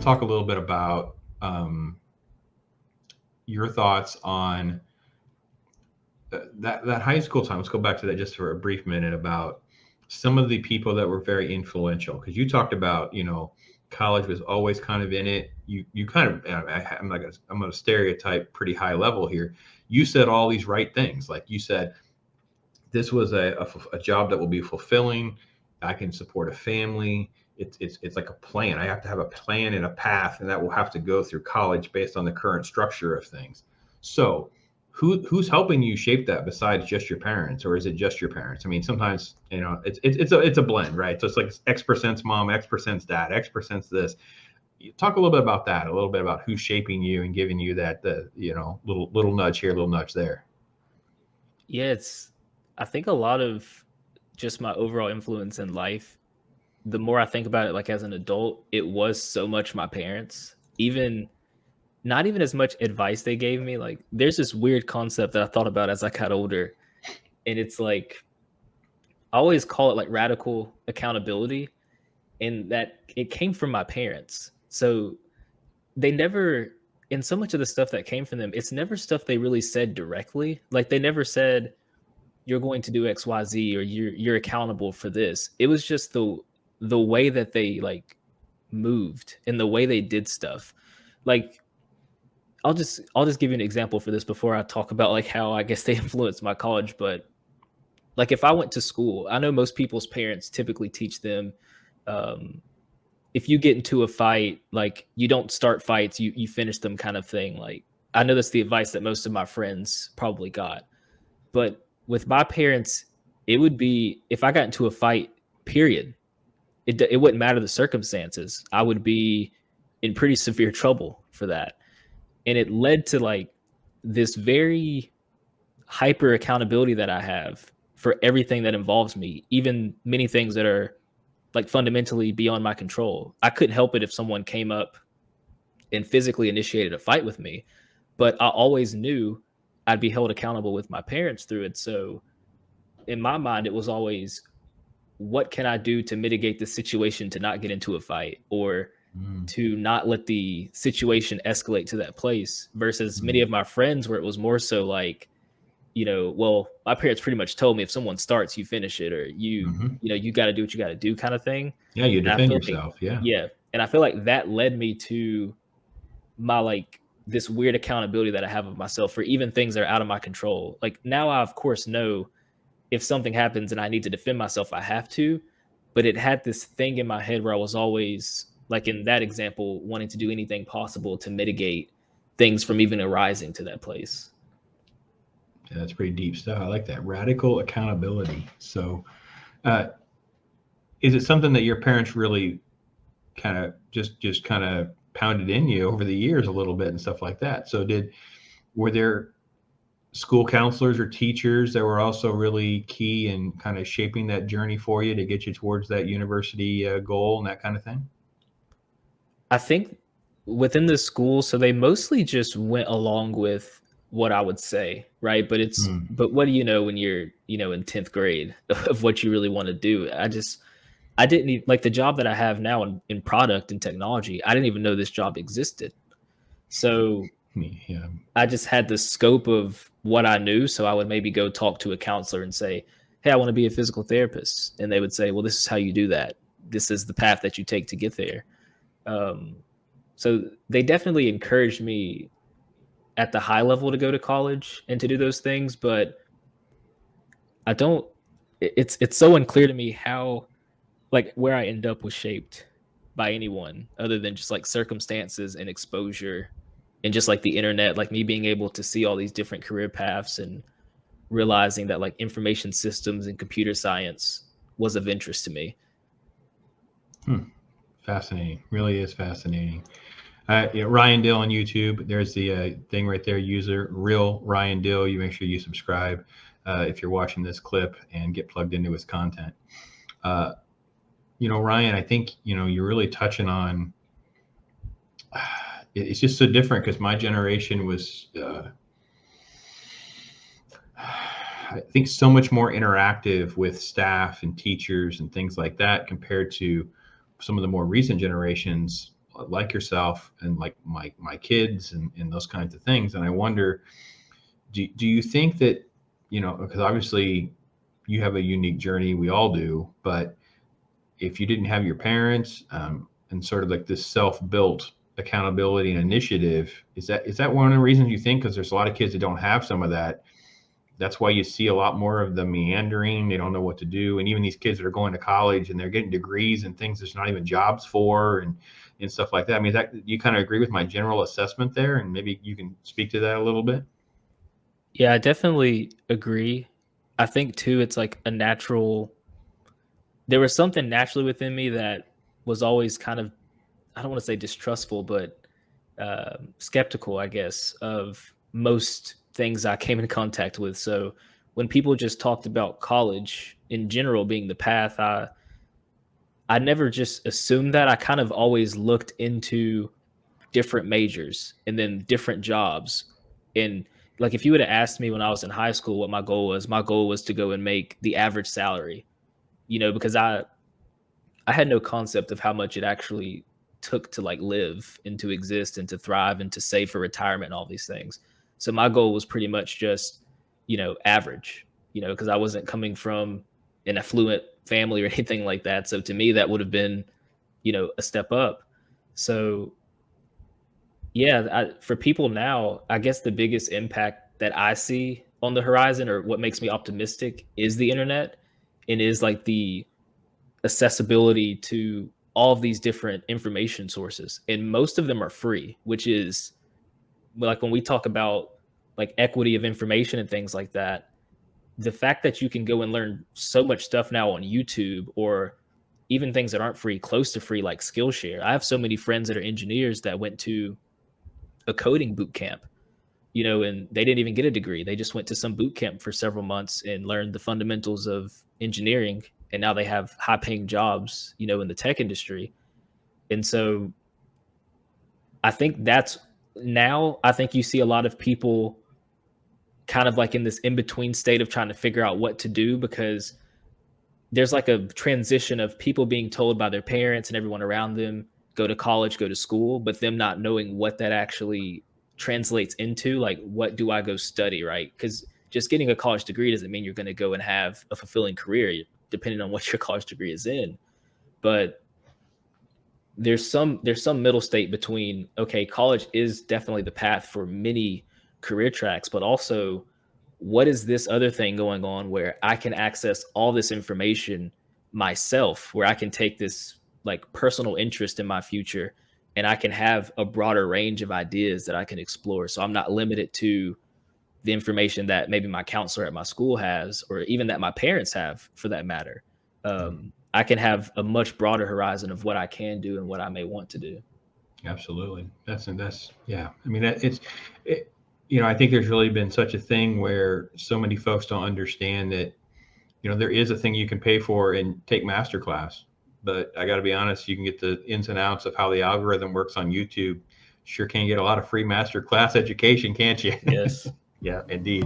talk a little bit about your thoughts on that high school time. Let's go back to that just for a brief minute about some of the people that were very influential. Because you talked about, college was always kind of in it. You kind of, I'm going to stereotype pretty high level here. You said all these right things. Like you said, this was a job that will be fulfilling. I can support a family. It's like a plan. I have to have a plan and a path, and that will have to go through college based on the current structure of things. So, who's helping you shape that besides just your parents, or is it just your parents? I mean, sometimes it's a blend, right? So it's like X percent's mom, X percent's dad, X percent's this. Talk a little bit about that, a little bit about who's shaping you and giving you that little nudge here, little nudge there. Yeah, I think a lot of just my overall influence in life, the more I think about it, like as an adult, it was so much my parents. Even not even as much advice they gave me. Like there's this weird concept that I thought about as I got older, and it's like I always call it like radical accountability, and that it came from my parents. So they never, in so much of the stuff that came from them, it's never stuff they really said directly. Like they never said you're going to do XYZ or you're accountable for this. It was just the way that they like moved and the way they did stuff. Like I'll just give you an example for this before I talk about like how I guess they influenced my college. But like if I went to school, I know most people's parents typically teach them, um, if you get into a fight, like you don't start fights, you finish them kind of thing. Like I know that's the advice that most of my friends probably got. But with my parents, it would be if I got into a fight, period. It wouldn't matter the circumstances. I would be in pretty severe trouble for that. And it led to like this very hyper accountability that I have for everything that involves me, even many things that are like fundamentally beyond my control. I couldn't help it if someone came up and physically initiated a fight with me, but I always knew I'd be held accountable with my parents through it. So in my mind, it was always, what can I do to mitigate the situation to not get into a fight or Mm, to not let the situation escalate to that place versus many mm, of my friends where it was more so like, well, my parents pretty much told me if someone starts, you finish it, or mhm. you got to do what you got to do kind of thing. Yeah, you And I defend feel like, yourself. Yeah. yeah. And I feel like that led me to my like this weird accountability that I have of myself for even things that are out of my control. Like now I of course know if something happens and I need to defend myself, I have to. But it had this thing in my head where I was always like in that example, wanting to do anything possible to mitigate things from even arising to that place. Yeah, that's pretty deep stuff. I like that radical accountability. So, uh, is it something that your parents really kind of just kind of pounded in you over the years a little bit and stuff like that? So, were there school counselors or teachers that were also really key in kind of shaping that journey for you to get you towards that university goal and that kind of thing? I think within the school, so they mostly just went along with what I would say, right? Mm, But what do you know when you're, in 10th grade of what you really want to do? I didn't even like the job that I have now in product and technology. I didn't even know this job existed. So yeah. I just had the scope of what I knew. So I would maybe go talk to a counselor and say, hey, I want to be a physical therapist. And they would say, well, this is how you do that. This is the path that you take to get there. Um, so they definitely encouraged me at the high level to go to college and to do those things, but I don't. It's so unclear to me how like where I end up was shaped by anyone other than just like circumstances and exposure and just like the internet, like me being able to see all these different career paths and realizing that like information systems and computer science was of interest to me. Hmm. Fascinating. Really is fascinating. Yeah, Ryan Dill on YouTube. There's the thing right there. User real Ryan Dill. You make sure you subscribe if you're watching this clip and get plugged into his content. Uh, Ryan, I think you're really touching on. It's just so different because my generation was, I think, so much more interactive with staff and teachers and things like that compared to some of the more recent generations. like yourself and like my kids and those kinds of things. And I wonder, do you think that, because obviously you have a unique journey, we all do, but if you didn't have your parents, and sort of like this self-built accountability and initiative, is that one of the reasons you think? Because there's a lot of kids that don't have some of that. That's why you see a lot more of the meandering. They don't know what to do. And even these kids that are going to college and they're getting degrees and things there's not even jobs for, and stuff like that. I mean, that you kind of agree with my general assessment there, and maybe you can speak to that a little bit. Yeah, I definitely agree. I think too, it's like a natural. There was something naturally within me that was always kind of, I don't want to say distrustful, but skeptical, I guess, of most things I came in contact with. So when people just talked about college in general being the path, I never just assumed that. I kind of always looked into different majors and then different jobs. And like if you would have asked me when I was in high school what my goal was to go and make the average salary, because I had no concept of how much it actually took to like live and to exist and to thrive and to save for retirement and all these things. So my goal was pretty much just, average, because I wasn't coming from an affluent family or anything like that. So to me, that would have been, a step up. So yeah, for people now, I guess the biggest impact that I see on the horizon or what makes me optimistic is the internet and is like the accessibility to all of these different information sources. And most of them are free, which is like when we talk about like equity of information and things like that, the fact that you can go and learn so much stuff now on YouTube or even things that aren't free, close to free, like Skillshare. I have so many friends that are engineers that went to a coding boot camp, and they didn't even get a degree. They just went to some boot camp for several months and learned the fundamentals of engineering. And now they have high paying jobs, in the tech industry. And so I think I think you see a lot of people kind of like in this in between state of trying to figure out what to do because there's like a transition of people being told by their parents and everyone around them, go to college, go to school, but them not knowing what that actually translates into. Like, what do I go study, right? Because just getting a college degree doesn't mean you're going to go and have a fulfilling career, depending on what your college degree is in. But there's some middle state between, okay, college is definitely the path for many career tracks, but also what is this other thing going on where I can access all this information myself, where I can take this like personal interest in my future and I can have a broader range of ideas that I can explore. So I'm not limited to the information that maybe my counselor at my school has, or even that my parents have for that matter. I can have a much broader horizon of what I can do and what I may want to do. Absolutely. Yeah. I mean, I think there's really been such a thing where so many folks don't understand that, there is a thing you can pay for and take master class. But I got to be honest, you can get the ins and outs of how the algorithm works on YouTube. Sure can get a lot of free master class education, can't you? Yes. Yeah, indeed.